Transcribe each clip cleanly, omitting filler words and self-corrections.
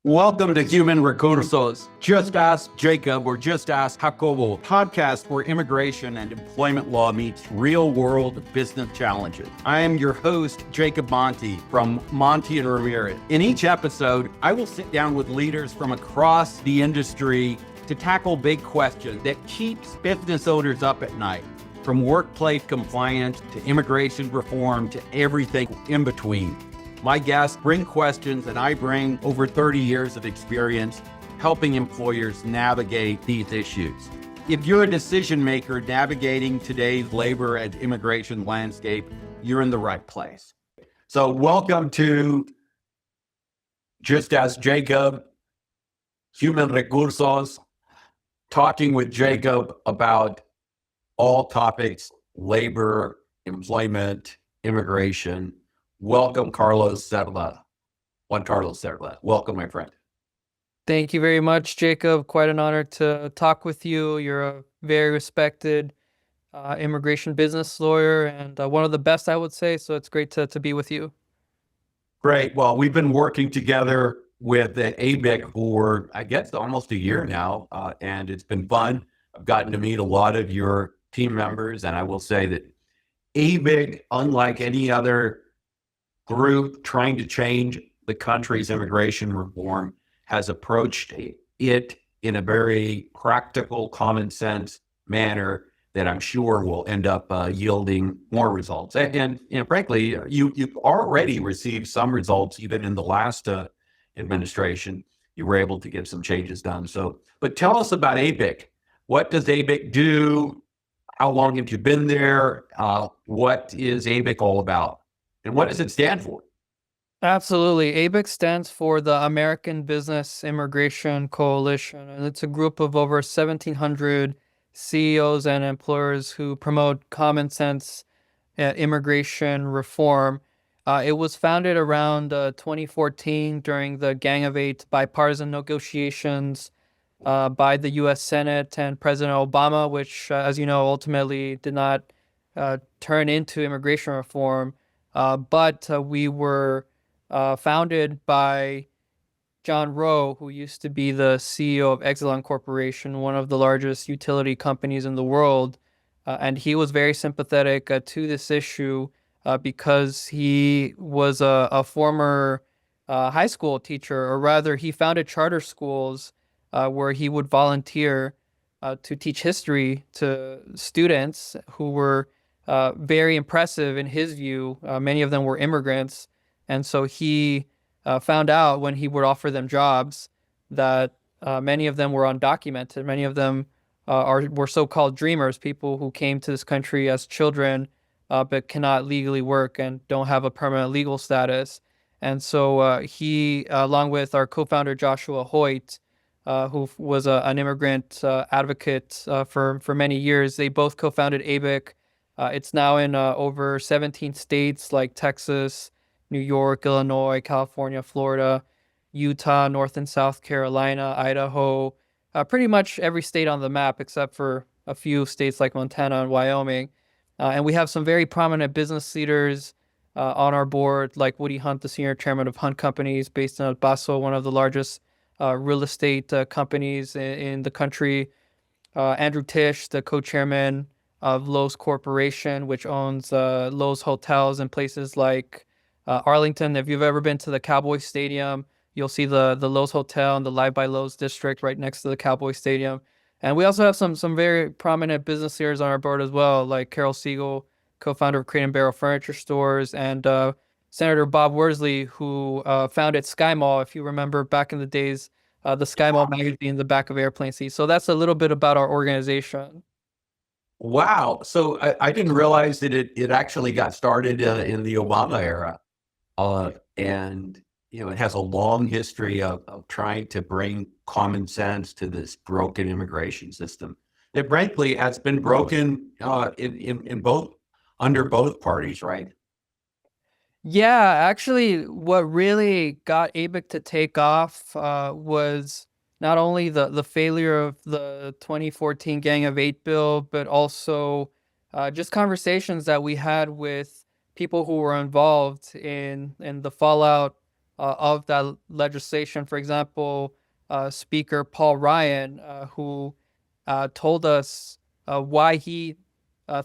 Welcome to Human Recursos. Just Ask Jacob or Just Ask Jacobo, podcast where immigration and employment law meets real-world business challenges. I am your host, Jacob Monty from Monty and Ramirez. In each episode, I will sit down with leaders from across the industry to tackle big questions that keeps business owners up at night, from workplace compliance to immigration reform to everything in between. My guests bring questions, and I bring over 30 years of experience helping employers navigate these issues. If you're a decision maker navigating today's labor and immigration landscape, you're in the right place. So welcome to Just Ask Jacob, Human Recursos, talking with Jacob about all topics, labor, employment, immigration. Welcome, Carlos Cerda. Juan Carlos Cerda. Welcome, my friend. Thank you very much, Jacob. Quite an honor to talk with you. You're a very respected immigration business lawyer and one of the best, I would say. So it's great to be with you. Great. Well, we've been working together with the ABIC for, I guess, almost a year now, and it's been fun. I've gotten to meet a lot of your team members, and I will say that ABIC, unlike any other group trying to change the country's immigration reform, has approached it in a very practical, common sense manner that I'm sure will end up yielding more results. And frankly, you've already received some results even in the last administration. You were able to get some changes done. But tell us about ABIC. What does ABIC do? How long have you been there? What is ABIC all about? And what does it stand for? Absolutely. ABIC stands for the American Business Immigration Coalition, and it's a group of over 1,700 CEOs and employers who promote common sense immigration reform. It was founded around 2014 during the Gang of Eight bipartisan negotiations by the U.S. Senate and President Obama, which, as you know, ultimately did not turn into immigration reform. But we were founded by John Rowe, who used to be the CEO of Exelon Corporation, one of the largest utility companies in the world. And he was very sympathetic to this issue because he was a former high school teacher, or rather, he founded charter schools where he would volunteer to teach history to students who were very impressive in his view. Many of them were immigrants. And so he found out when he would offer them jobs that many of them were undocumented. Many of them were so-called dreamers, people who came to this country as children but cannot legally work and don't have a permanent legal status. And so he, along with our co-founder Joshua Hoyt, who was an immigrant advocate for many years, they both co-founded ABIC. It's now in over 17 states like Texas, New York, Illinois, California, Florida, Utah, North and South Carolina, Idaho, pretty much every state on the map except for a few states like Montana and Wyoming. And we have some very prominent business leaders on our board, like Woody Hunt, the senior chairman of Hunt Companies, based in El Paso, one of the largest real estate companies in the country. Andrew Tisch, the co-chairman of Lowe's Corporation, which owns Lowe's hotels in places like Arlington. If you've ever been to the Cowboy Stadium, you'll see the Lowe's Hotel and the Live by Lowe's district right next to the Cowboy Stadium. And we also have some very prominent business leaders on our board as well, like Carol Siegel, co-founder of Crate and Barrel Furniture Stores, and Senator Bob Worsley, who founded Sky Mall, if you remember back in the days, the Sky Mall magazine in the back of airplane seats. So that's a little bit about our organization. Wow. So I didn't realize that it actually got started in the Obama era. And, it has a long history of trying to bring common sense to this broken immigration system that frankly has been broken under both parties, right? Yeah, actually, what really got ABIC to take off was not only the failure of the 2014 Gang of Eight bill, but also just conversations that we had with people who were involved in the fallout of that legislation. For example, Speaker Paul Ryan, who told us why he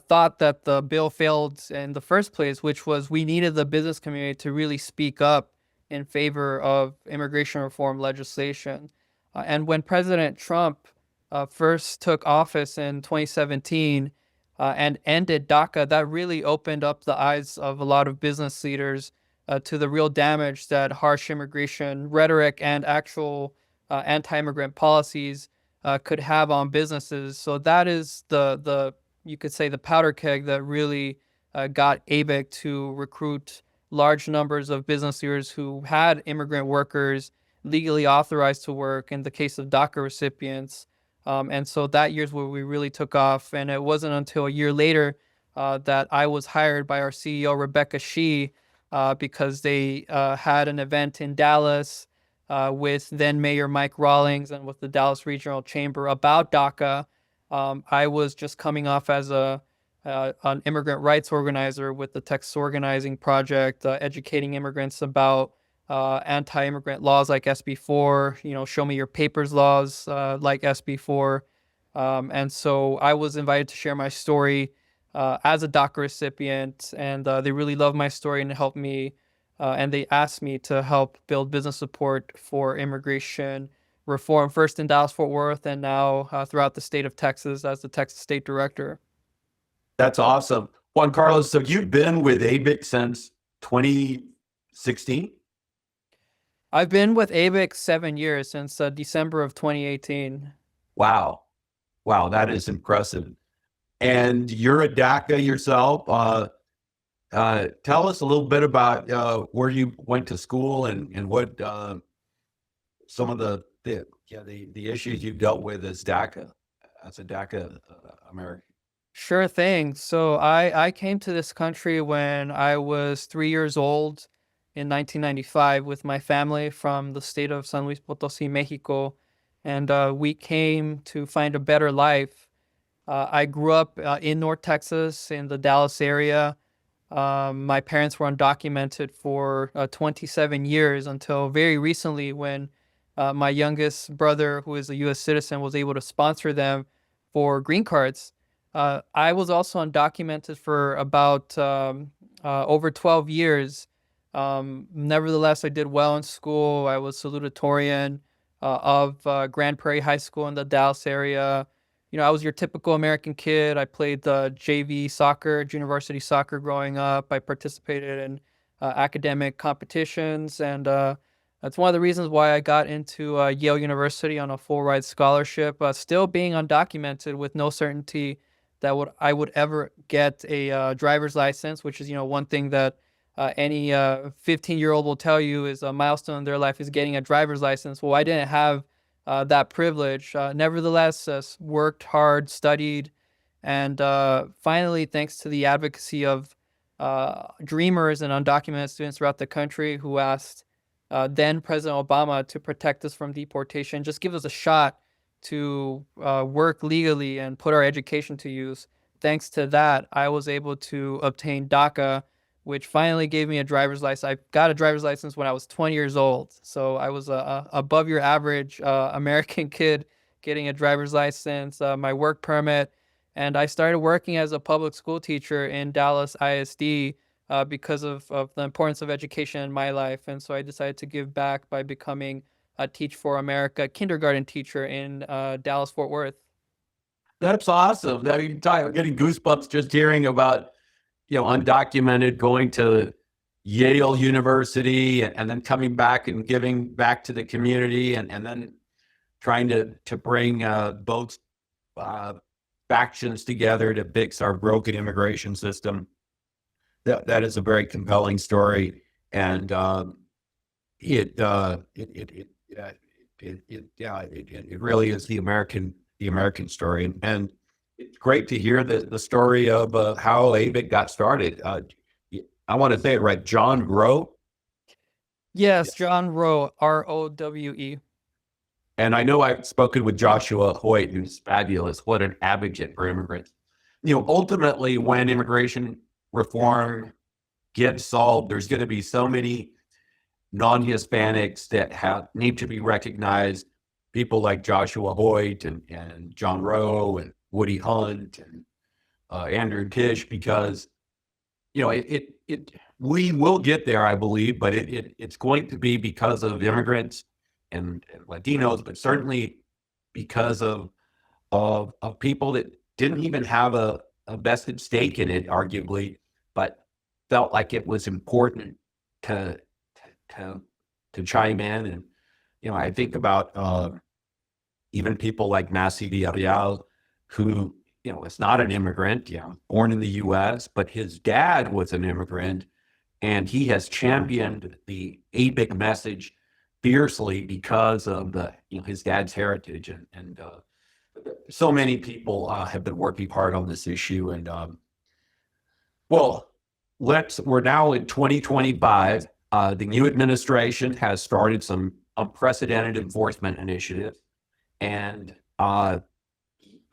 thought that the bill failed in the first place, which was we needed the business community to really speak up in favor of immigration reform legislation. And when President Trump first took office in 2017 and ended DACA, that really opened up the eyes of a lot of business leaders to the real damage that harsh immigration rhetoric and actual anti-immigrant policies could have on businesses. So that is the you could say the powder keg that really got ABIC to recruit large numbers of business leaders who had immigrant workers legally authorized to work in the case of DACA recipients. And so that year's where we really took off. And it wasn't until a year later that I was hired by our CEO, Rebecca Shee, because they had an event in Dallas with then Mayor Mike Rawlings and with the Dallas Regional Chamber about DACA. I was just coming off as an immigrant rights organizer with the Texas Organizing Project, educating immigrants about anti-immigrant laws like SB4, show me your papers laws like SB4. And so I was invited to share my story as a DACA recipient, and they really loved my story and helped me, and they asked me to help build business support for immigration reform, first in Dallas-Fort Worth and now throughout the state of Texas as the Texas State Director. That's awesome. Juan Carlos, so you've been with ABIC since 2016? I've been with ABIC 7 years, since December of 2018. Wow. Wow, that is impressive. And you're a DACA yourself. Tell us a little bit about where you went to school and what some of the issues you've dealt with as a DACA American. Sure thing. So I came to this country when I was 3 years old in 1995 with my family from the state of San Luis Potosí, Mexico. And we came to find a better life. I grew up in North Texas in the Dallas area. My parents were undocumented for 27 years until very recently when my youngest brother, who is a U.S. citizen, was able to sponsor them for green cards. I was also undocumented for about over 12 years. Nevertheless, I did well in school. I was salutatorian of Grand Prairie High School in the Dallas area. I was your typical American kid. I played the JV soccer, junior varsity soccer growing up. I participated in academic competitions, and that's one of the reasons why I got into Yale University on a full ride scholarship, still being undocumented with no certainty that I would ever get a driver's license, which is, one thing that any 15-year-old will tell you is a milestone in their life is getting a driver's license. Well, I didn't have that privilege. Nevertheless, worked hard, studied, and finally, thanks to the advocacy of dreamers and undocumented students throughout the country who asked then President Obama to protect us from deportation, just give us a shot to work legally and put our education to use. Thanks to that, I was able to obtain DACA, which finally gave me a driver's license. I got a driver's license when I was 20 years old. So I was above your average American kid getting a driver's license, my work permit. And I started working as a public school teacher in Dallas ISD because of the importance of education in my life. And so I decided to give back by becoming a Teach for America kindergarten teacher in Dallas-Fort Worth. That's awesome. I mean, I'm getting goosebumps just hearing about, undocumented going to Yale University and then coming back and giving back to the community and then trying to bring both factions together to fix our broken immigration system. That is a very compelling story, and it really is the American story, and it's great to hear the story of how ABIC got started. I want to say it right, John Rowe. Yes, John Rowe, ROWE. And I know I've spoken with Joshua Hoyt, who's fabulous. What an advocate for immigrants. Ultimately, when immigration reform gets solved, there's going to be so many non-Hispanics that need to be recognized, people like Joshua Hoyt and John Rowe and Woody Hunt and Andrew Tisch, because we will get there, I believe, but it's going to be because of immigrants and Latinos, but certainly because of people that didn't even have a vested stake in it, arguably, but felt like it was important to to chime in. And I think about even people like Massi Villarreal, who is not an immigrant, born in the U.S., but his dad was an immigrant, and he has championed the ABIC message fiercely because of his dad's heritage, and so many people have been working hard on this issue. And well, we're now in 2025. The new administration has started some unprecedented enforcement initiatives, and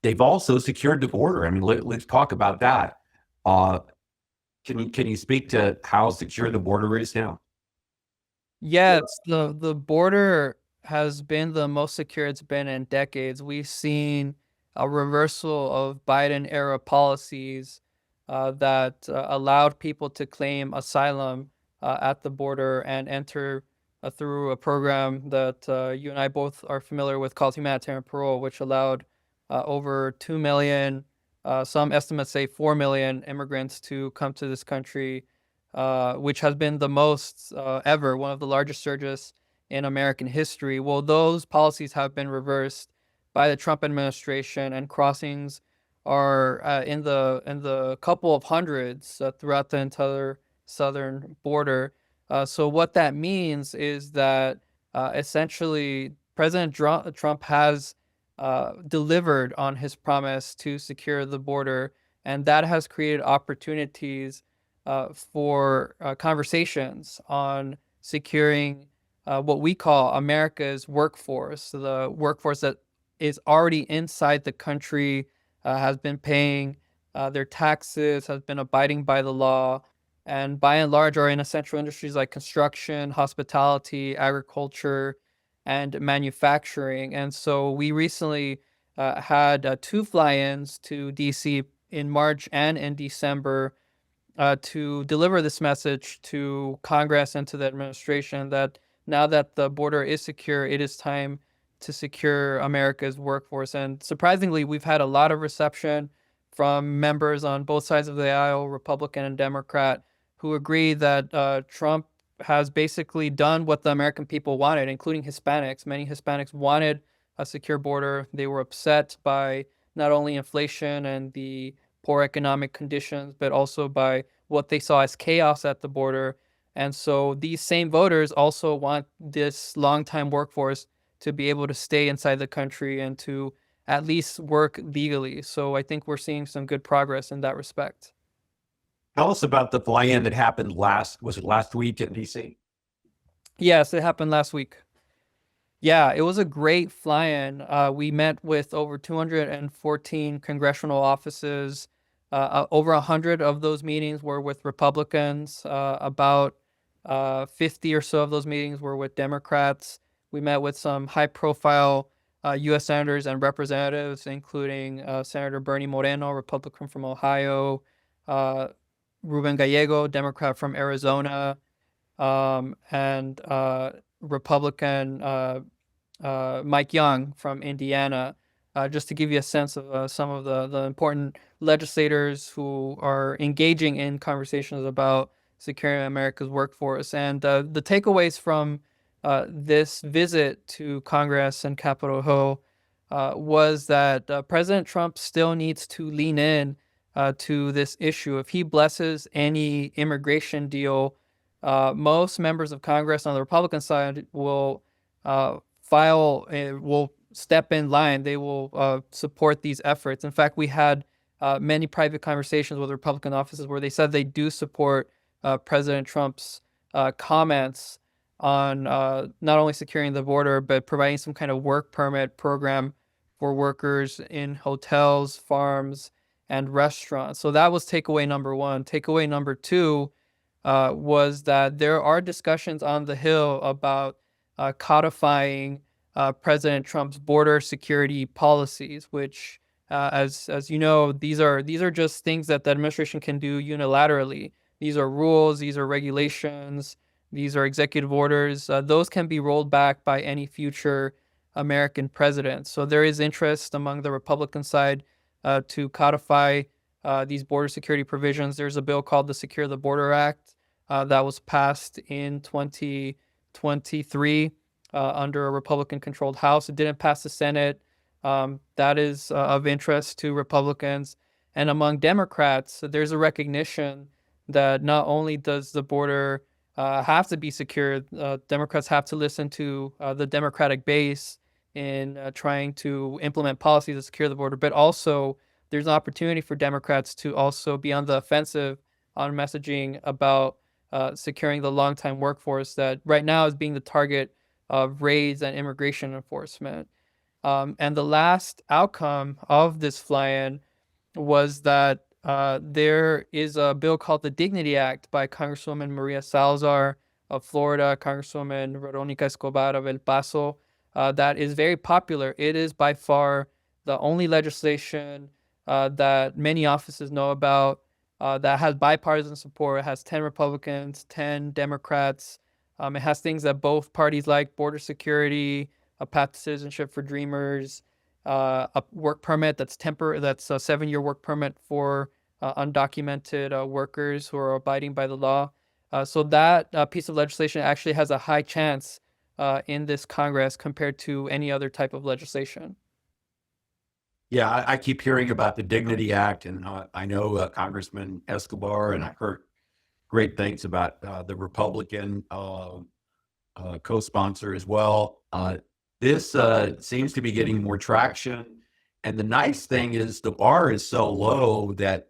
they've also secured the border. I mean, let's talk about that. Can you speak to how secure the border is now? Yes, the border has been the most secure it's been in decades. We've seen a reversal of Biden era policies that allowed people to claim asylum at the border and enter through a program that you and I both are familiar with called humanitarian parole, which allowed over 2 million, some estimates say 4 million immigrants to come to this country, which has been the most ever, one of the largest surges in American history. Well, those policies have been reversed by the Trump administration, and crossings are in the couple of hundreds throughout the entire southern border. So what that means is that essentially President Trump has delivered on his promise to secure the border, and that has created opportunities for conversations on securing what we call America's workforce, the workforce that is already inside the country, has been paying their taxes, has been abiding by the law, and by and large are in essential industries like construction, hospitality, agriculture, and manufacturing. And so we recently had two fly-ins to DC in March and in December to deliver this message to Congress and to the administration that now that the border is secure, it is time to secure America's workforce. And surprisingly, we've had a lot of reception from members on both sides of the aisle, Republican and Democrat, who agree that Trump has basically done what the American people wanted, including Hispanics. Many Hispanics wanted a secure border. They were upset by not only inflation and the poor economic conditions, but also by what they saw as chaos at the border. And so these same voters also want this longtime workforce to be able to stay inside the country and to at least work legally. So I think we're seeing some good progress in that respect. Tell us about the fly-in that happened was it last week in DC? Yes, it happened last week. Yeah, it was a great fly-in. We met with over 214 congressional offices. Over 100 of those meetings were with Republicans. About 50 or so of those meetings were with Democrats. We met with some high-profile U.S. senators and representatives, including Senator Bernie Moreno, Republican from Ohio, Ruben Gallego, Democrat from Arizona, and Republican Mike Young from Indiana, just to give you a sense of some of the important legislators who are engaging in conversations about securing America's workforce. And the takeaways from this visit to Congress and Capitol Hill was that President Trump still needs to lean in to this issue. If he blesses any immigration deal, most members of Congress on the Republican side will will step in line. They will support these efforts. In fact, we had many private conversations with Republican offices where they said they do support President Trump's comments on not only securing the border, but providing some kind of work permit program for workers in hotels, farms, and restaurants. So that was takeaway number one. Takeaway number two was that there are discussions on the Hill about codifying President Trump's border security policies, which, as you know, these are just things that the administration can do unilaterally. These are rules, these are regulations, these are executive orders. Those can be rolled back by any future American president. So there is interest among the Republican side to codify these border security provisions. There's a bill called the Secure the Border Act that was passed in 2023 under a Republican-controlled House. It didn't pass the Senate. That is of interest to Republicans. And among Democrats, there's a recognition that not only does the border have to be secured, Democrats have to listen to the Democratic base in trying to implement policies to secure the border, but also there's an opportunity for Democrats to also be on the offensive on messaging about securing the longtime workforce that right now is being the target of raids and immigration enforcement. And the last outcome of this fly-in was that there is a bill called the Dignity Act by Congresswoman Maria Salazar of Florida, Congresswoman Veronica Escobar of El Paso, that is very popular. It is by far the only legislation that many offices know about that has bipartisan support. It has 10 Republicans, 10 Democrats. It has things that both parties like: border security, a path to citizenship for dreamers, a work permit that's temporary, that's a 7-year work permit for undocumented workers who are abiding by the law. So that piece of legislation actually has a high chance in this Congress compared to any other type of legislation. Yeah, I keep hearing about the Dignity Act, and I know Congressman Escobar, and I've heard great things about the Republican co-sponsor as well. This seems to be getting more traction, and the nice thing is the bar is so low that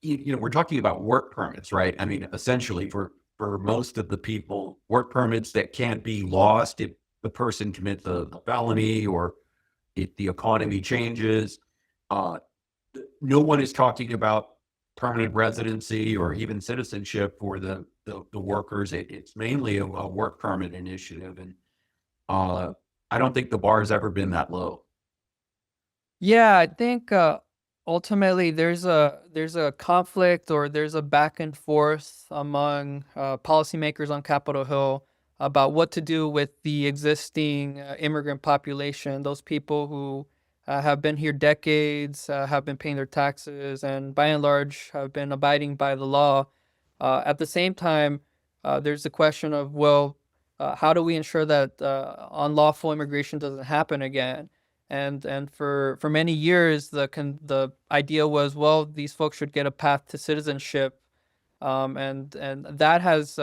we're talking about work permits, right? I mean, essentially for most of the people, work permits that can't be lost if the person commits a felony or if the economy changes. No one is talking about permanent residency or even citizenship for the workers. It's mainly a work permit initiative, and I don't think the bar has ever been that low. Yeah, I think ultimately there's a conflict, or there's a back and forth among policymakers on Capitol Hill about what to do with the existing immigrant population, those people who have been here decades, have been paying their taxes, and by and large have been abiding by the law. At the same time, there's the question of, well, how do we ensure that unlawful immigration doesn't happen again? And for many years, the idea was, well, these folks should get a path to citizenship, and that has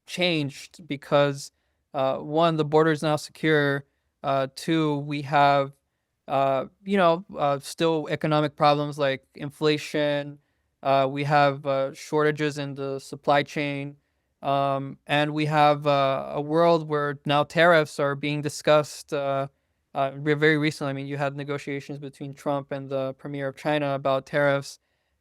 changed because one, the border is now secure. Two, we have still economic problems like inflation. We have shortages in the supply chain. And we have a world where now tariffs are being discussed very recently. I mean, you had negotiations between Trump and the premier of China about tariffs.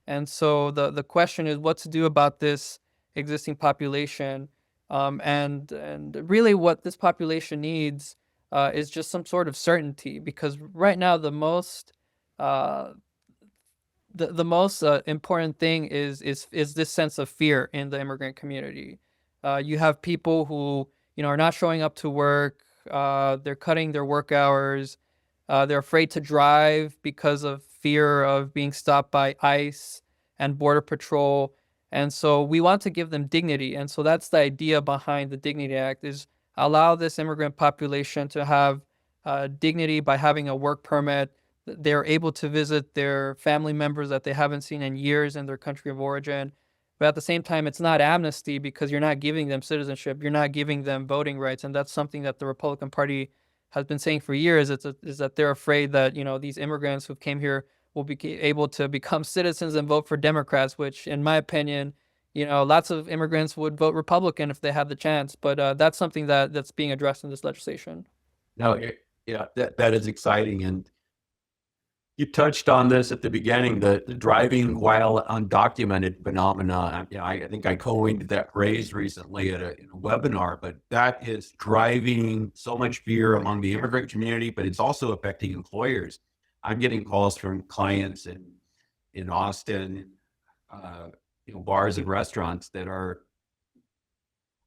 And so the question is what to do about this existing population. And really what this population needs is just some sort of certainty, because right now the most important thing is this sense of fear in the immigrant community. You have people who are not showing up to work. They're cutting their work hours. They're afraid to drive because of fear of being stopped by ICE and Border Patrol. And so we want to give them dignity. And so that's the idea behind the Dignity Act, is allow this immigrant population to have dignity by having a work permit. They're able to visit their family members that they haven't seen in years in their country of origin. But at the same time, it's not amnesty, because you're not giving them citizenship. You're not giving them voting rights. And that's something that the Republican Party has been saying for years, is that they're afraid that, these immigrants who came here will be able to become citizens and vote for Democrats, which, in my opinion, lots of immigrants would vote Republican if they had the chance. But that's something that's being addressed in this legislation. No, yeah, that is exciting. And You touched on this at the beginning, the driving while undocumented phenomena. I think I coined that phrase recently in a webinar, but that is driving so much fear among the immigrant community, but it's also affecting employers. I'm getting calls from clients in Austin, bars and restaurants that are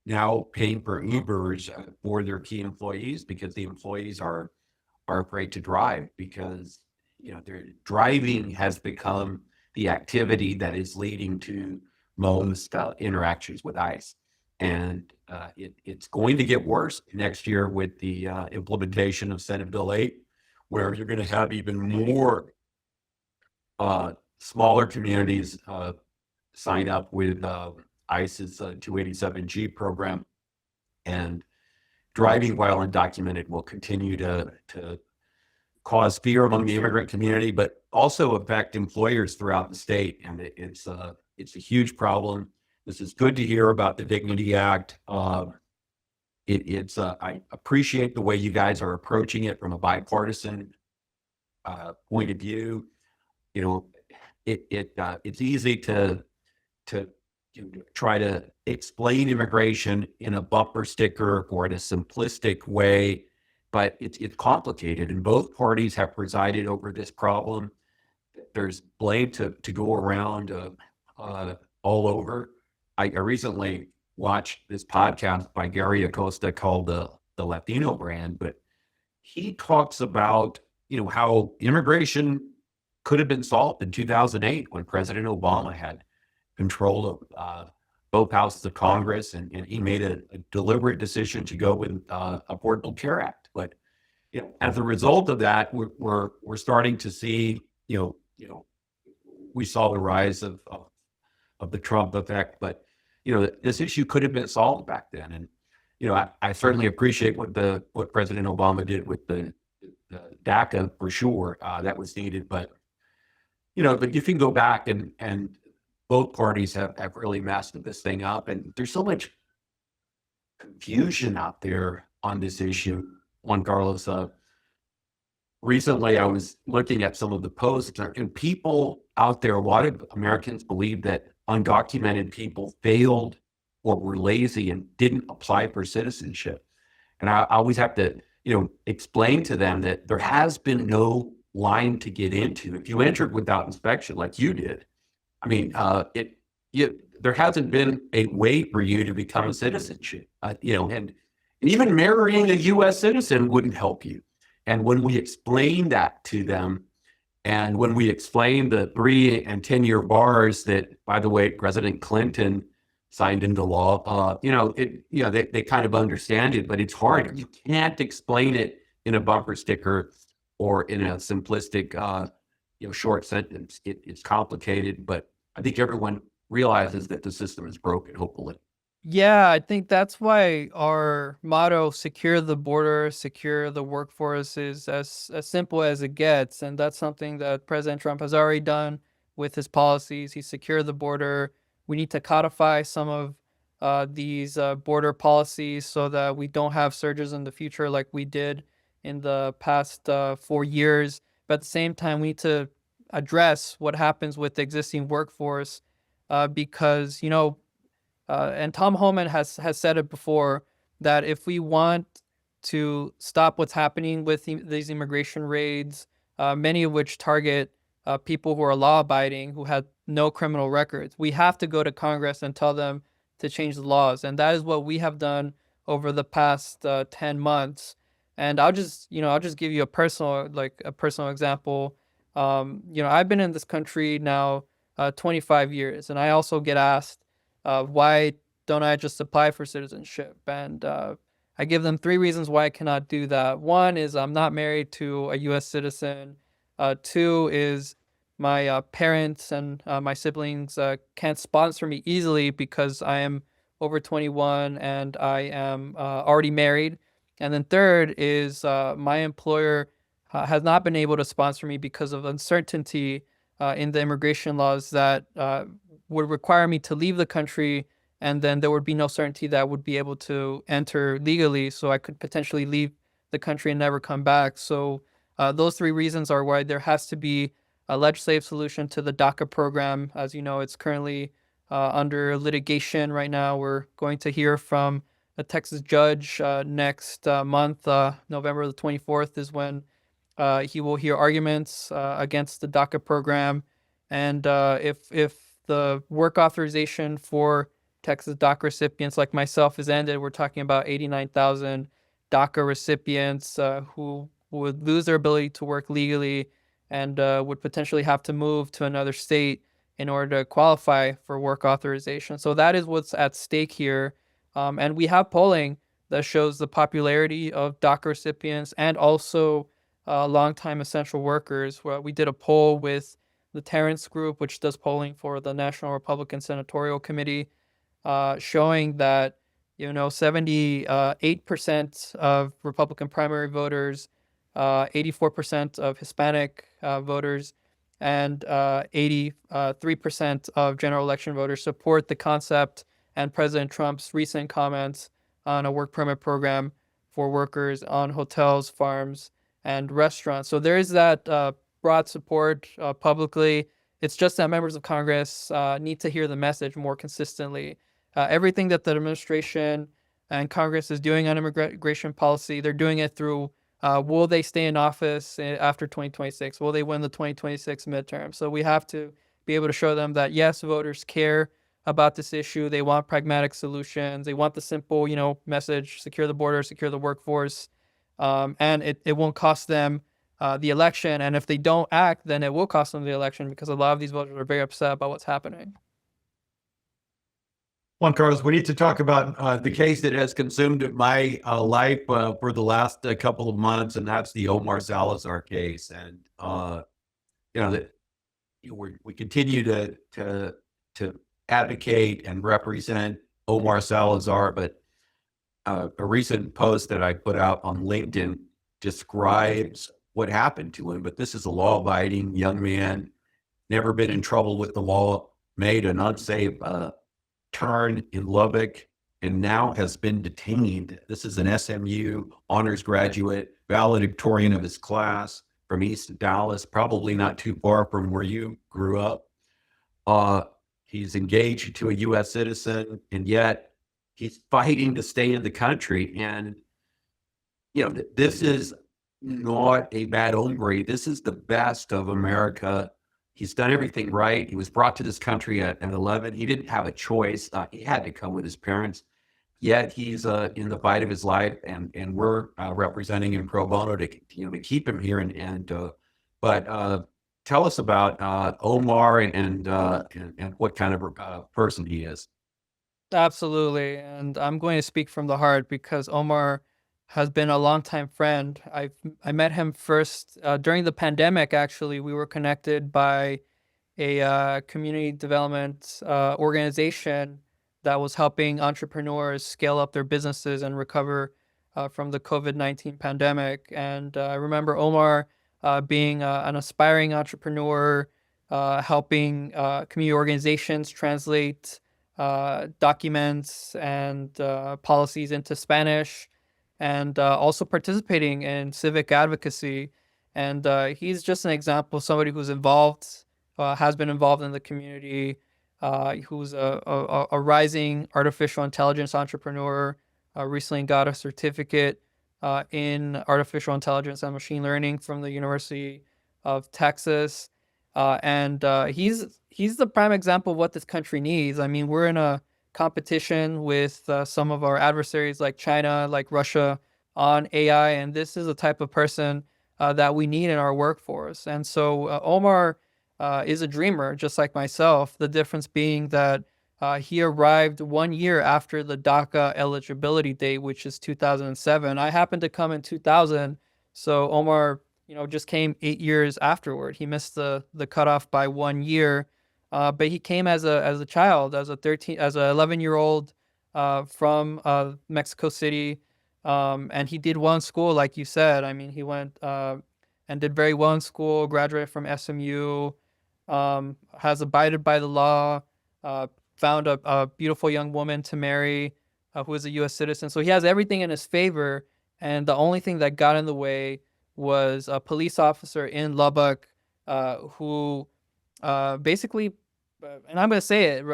now paying for Ubers for their key employees because the employees are afraid to drive because their driving has become the activity that is leading to most interactions with ICE. And it's going to get worse next year with the implementation of Senate Bill 8, where you're going to have even more smaller communities sign up with ICE's 287G program. And driving while undocumented will continue to cause fear among the immigrant community, but also affect employers throughout the state. And it's a huge problem. This is good to hear about the Dignity Act. I appreciate the way you guys are approaching it from a bipartisan point of view. It's easy to try to explain immigration in a bumper sticker or in a simplistic way, but it's complicated, and both parties have presided over this problem. There's blame to go around all over. I recently watched this podcast by Gary Acosta called the Latino Brand, but he talks about how immigration could have been solved in 2008 when President Obama had control of both houses of Congress, and he made a deliberate decision to go with Affordable Care Act. But as a result of that, we're starting to see we saw the rise of the Trump effect, but this issue could have been solved back then. And I certainly appreciate what President Obama did with the DACA for sure. That was needed, but but you can go back and both parties have really messed this thing up, and there's so much confusion out there on this issue. Juan Carlos, recently I was looking at some of the posts, and people out there, a lot of Americans believe that undocumented people failed or were lazy and didn't apply for citizenship. And I always have to, explain to them that there has been no line to get into. If you entered without inspection, like you did, I mean, there hasn't been a way for you to become a citizenship, and even marrying a U.S. citizen wouldn't help you. And when we explain that to them, and when we explain the 3 and 10-year bars that, by the way, President Clinton signed into law, they kind of understand it, but it's hard. You can't explain it in a bumper sticker or in a simplistic, short sentence. It's complicated, but I think everyone realizes that the system is broken, hopefully. Yeah, I think that's why our motto, secure the border, secure the workforce, is as simple as it gets. And that's something that President Trump has already done with his policies. He secured the border. We need to codify some of these border policies so that we don't have surges in the future like we did in the past 4 years. But at the same time, we need to address what happens with the existing workforce because, and Tom Homan has said it before, that if we want to stop what's happening with these immigration raids, many of which target people who are law-abiding, who had no criminal records, we have to go to Congress and tell them to change the laws. And that is what we have done over the past 10 months. And I'll just give you a personal example. I've been in this country now 25 years, and I also get asked, why don't I just apply for citizenship? And I give them 3 reasons why I cannot do that. 1 is I'm not married to a U.S. citizen. 2 is my parents and my siblings can't sponsor me easily because I am over 21 and I am already married. And then 3rd is my employer has not been able to sponsor me because of uncertainty in the immigration laws that would require me to leave the country, and then there would be no certainty that I would be able to enter legally, so I could potentially leave the country and never come back. So Those three reasons are why there has to be a legislative solution to the DACA program. As you know, it's currently under litigation right now. We're going to hear from a Texas judge next month. November the 24th is when he will hear arguments against the DACA program. And if the work authorization for Texas DACA recipients like myself is ended, we're talking about 89,000 DACA recipients who would lose their ability to work legally and would potentially have to move to another state in order to qualify for work authorization. So that is what's at stake here. And we have polling that shows the popularity of DACA recipients and also longtime essential workers. We did a poll with the Terrence Group, which does polling for the National Republican Senatorial Committee, showing that 78% of Republican primary voters, 84% of Hispanic voters, and 83% of general election voters support the concept and President Trump's recent comments on a work permit program for workers on hotels, farms, and restaurants. So there is that broad support publicly. It's just that members of Congress need to hear the message more consistently. Everything that the administration and Congress is doing on immigration policy, they're doing it through will they stay in office after 2026? Will they win the 2026 midterm? So we have to be able to show them that, yes, voters care about this issue. They want pragmatic solutions. They want the simple, message, secure the border, secure the workforce. And it won't cost them the election. And if they don't act, then it will cost them the election because a lot of these voters are very upset about what's happening. Juan Carlos, we need to talk about the case that has consumed my life for the last couple of months, and that's the Omar Salazar case. And we continue to advocate and represent Omar Salazar, but a recent post that I put out on LinkedIn describes what happened to him. But this is a law-abiding young man, never been in trouble with the law, made an unsafe turn in Lubbock, and now has been detained. This is an SMU honors graduate, valedictorian of his class from East Dallas, probably not too far from where you grew up. He's engaged to a U.S. citizen, and yet he's fighting to stay in the country. And, this is not a bad hombre. This is the best of America. He's done everything right. He was brought to this country at 11. He didn't have a choice. He had to come with his parents. Yet he's in the fight of his life, and we're representing him pro bono to keep him here. But tell us about Omar and what kind of person he is. Absolutely. And I'm going to speak from the heart because Omar has been a longtime friend. I met him first during the pandemic. Actually, we were connected by a community development organization that was helping entrepreneurs scale up their businesses and recover from the COVID-19 pandemic. And I remember Omar being an aspiring entrepreneur, helping community organizations translate documents and policies into Spanish, and also participating in civic advocacy. And he's just an example of somebody who's involved, has been involved in the community, who's a rising artificial intelligence entrepreneur, recently got a certificate in artificial intelligence and machine learning from the University of Texas. And he's the prime example of what this country needs. I mean, we're in a competition with some of our adversaries like China, like Russia on AI, and this is the type of person that we need in our workforce. And so Omar is a dreamer, just like myself, the difference being that he arrived 1 year after the DACA eligibility date, which is 2007. I happened to come in 2000, so Omar just came 8 years afterward. He missed the cutoff by 1 year, but he came as a child, as a 11-year-old from Mexico City, and he did well in school, like you said. I mean, he went and did very well in school, graduated from SMU, has abided by the law, found a beautiful young woman to marry, who is a U.S. citizen. So he has everything in his favor, and the only thing that got in the way was a police officer in Lubbock who basically, and I'm going to say it,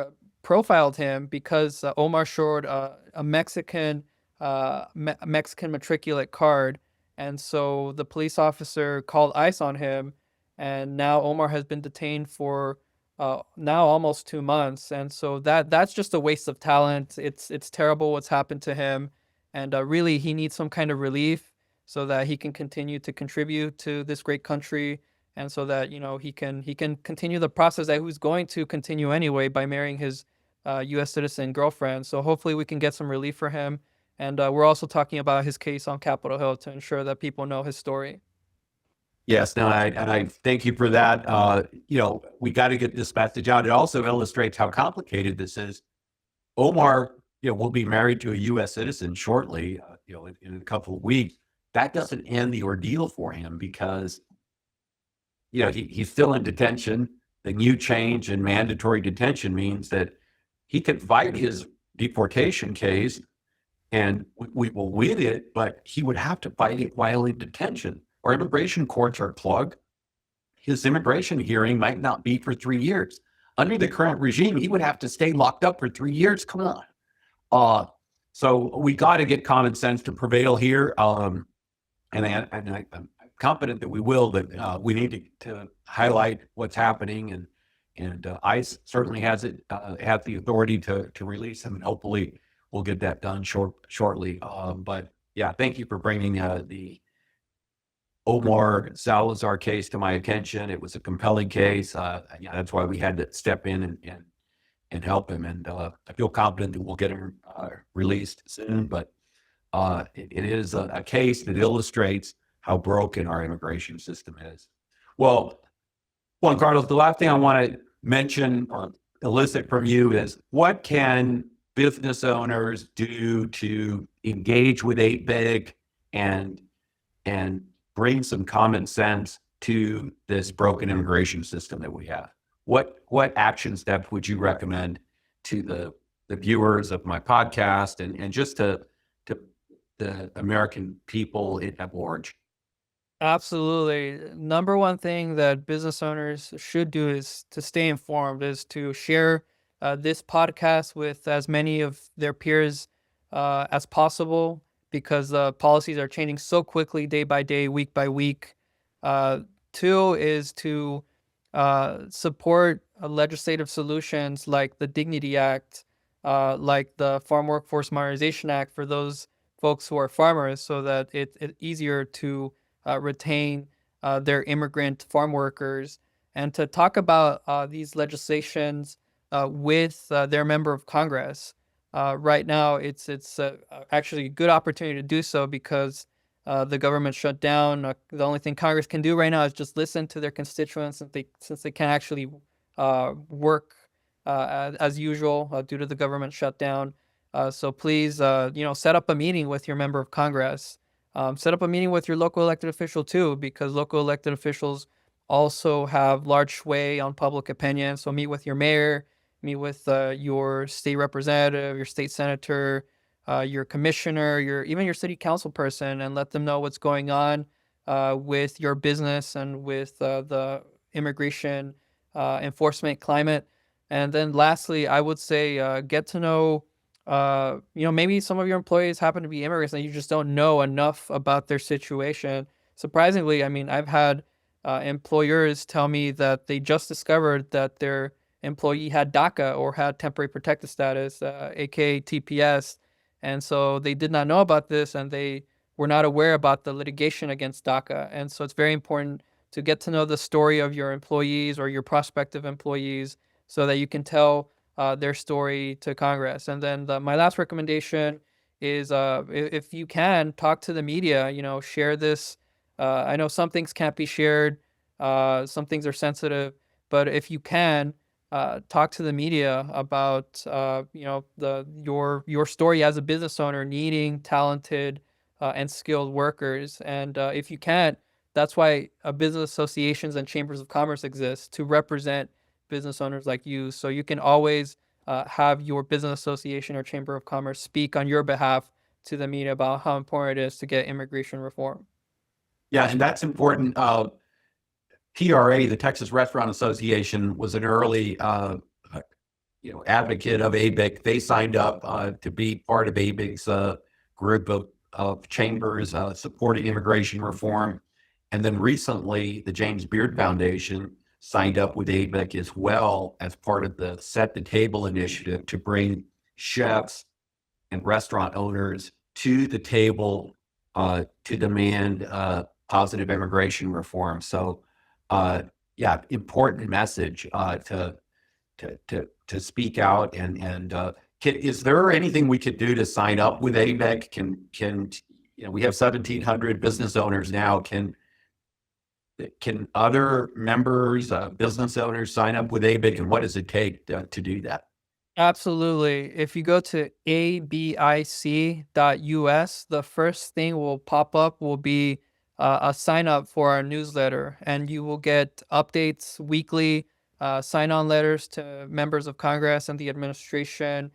profiled him because Omar showed a Mexican matriculate card, and so the police officer called ICE on him, and now Omar has been detained for now almost 2 months, and so that's just a waste of talent. It's terrible what's happened to him, and really he needs some kind of relief so that he can continue to contribute to this great country, and so that he can continue the process that he was going to continue anyway by marrying his U.S. citizen girlfriend. So hopefully we can get some relief for him, and we're also talking about his case on Capitol Hill to ensure that people know his story. Yes, no, I thank you for that. We got to get this message out. It also illustrates how complicated this is. Omar, will be married to a U.S. citizen shortly, in a couple of weeks. That doesn't end the ordeal for him because, he's still in detention. The new change in mandatory detention means that he can fight his deportation case and we will win it, but he would have to fight it while in detention. Our immigration courts are plugged. His immigration hearing might not be for 3 years. Under the current regime, he would have to stay locked up for 3 years. Come on. So we got to get common sense to prevail here. And I'm confident that we will, but we need to highlight what's happening. And ICE certainly has the authority to release him, and hopefully we'll get that done shortly. But yeah, thank you for bringing the Omar Salazar case to my attention. It was a compelling case. That's why we had to step in and help him. And I feel confident that we'll get him released soon. But it is a case that illustrates how broken our immigration system is. Well, Juan Carlos, the last thing I want to mention or elicit from you is, what can business owners do to engage with ABIC and bring some common sense to this broken immigration system that we have? What action steps would you recommend to the viewers of my podcast and just to the American people at large? Absolutely. Number one thing that business owners should do is to stay informed, is to share this podcast with as many of their peers as possible, because the policies are changing so quickly, day by day, week by week. Two is to support legislative solutions like the Dignity Act, like the Farm Workforce Modernization Act for those folks who are farmers, so that it's easier to retain their immigrant farm workers, and to talk about these legislations with their member of Congress. Right now, it's actually a good opportunity to do so because the government shut down. The only thing Congress can do right now is just listen to their constituents, since they can't actually work as usual due to the government shutdown. So please, set up a meeting with your member of Congress. Set up a meeting with your local elected official too, because local elected officials also have large sway on public opinion. So meet with your mayor, meet with your state representative, your state senator, your commissioner, even your city council person, and let them know what's going on with your business and with the immigration enforcement climate. And then lastly, I would say get to know, maybe some of your employees happen to be immigrants and you just don't know enough about their situation. Surprisingly, I mean, I've had employers tell me that they just discovered that their employee had DACA, or had temporary protected status, aka TPS. And so they did not know about this, and they were not aware about the litigation against DACA. And so it's very important to get to know the story of your employees or your prospective employees, so that you can tell their story to Congress. And then my last recommendation is, if you can, talk to the media. Share this. I know some things can't be shared, some things are sensitive, but if you can, talk to the media about your story as a business owner needing talented and skilled workers. And if you can't, that's why business associations and chambers of commerce exist, to represent business owners like you. So you can always have your business association or chamber of commerce speak on your behalf to the media about how important it is to get immigration reform. Yeah, and that's important. TRA, the Texas Restaurant Association, was an early advocate of ABIC. They signed up to be part of ABIC's group of chambers supporting immigration reform. And then recently, the James Beard Foundation signed up with ABIC as well as part of the Set the Table initiative to bring chefs and restaurant owners to the table to demand positive immigration reform. So, important message to speak out is there anything we could do to sign up with ABIC? Can we have 1,700 business owners now? Can other members, business owners, sign up with ABIC, and what does it take to do that? Absolutely. If you go to abic.us, the first thing will pop up will be a sign up for our newsletter, and you will get updates weekly, sign on letters to members of Congress and the administration.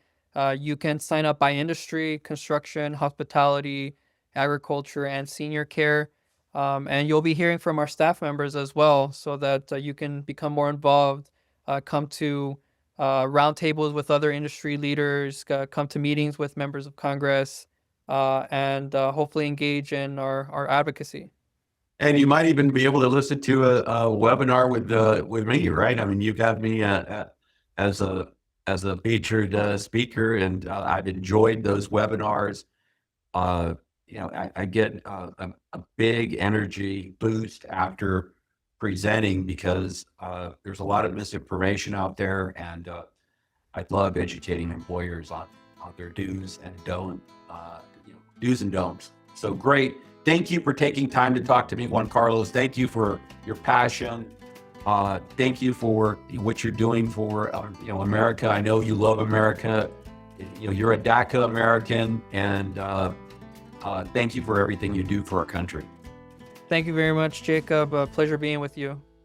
You can sign up by industry: construction, hospitality, agriculture, and senior care. And you'll be hearing from our staff members as well, so that you can become more involved, come to roundtables with other industry leaders, come to meetings with members of Congress, and hopefully engage in our advocacy. And you might even be able to listen to a webinar with me, right? I mean, you got me as a featured speaker, and I've enjoyed those webinars. I get a big energy boost after presenting because there's a lot of misinformation out there, and I love educating employers on their do's and don'ts. So great. Thank you for taking time to talk to me, Juan Carlos. Thank you for your passion. Thank you for what you're doing for America. I know you love America. You're a DACA American, and thank you for everything you do for our country. Thank you very much, Jacob. A pleasure being with you.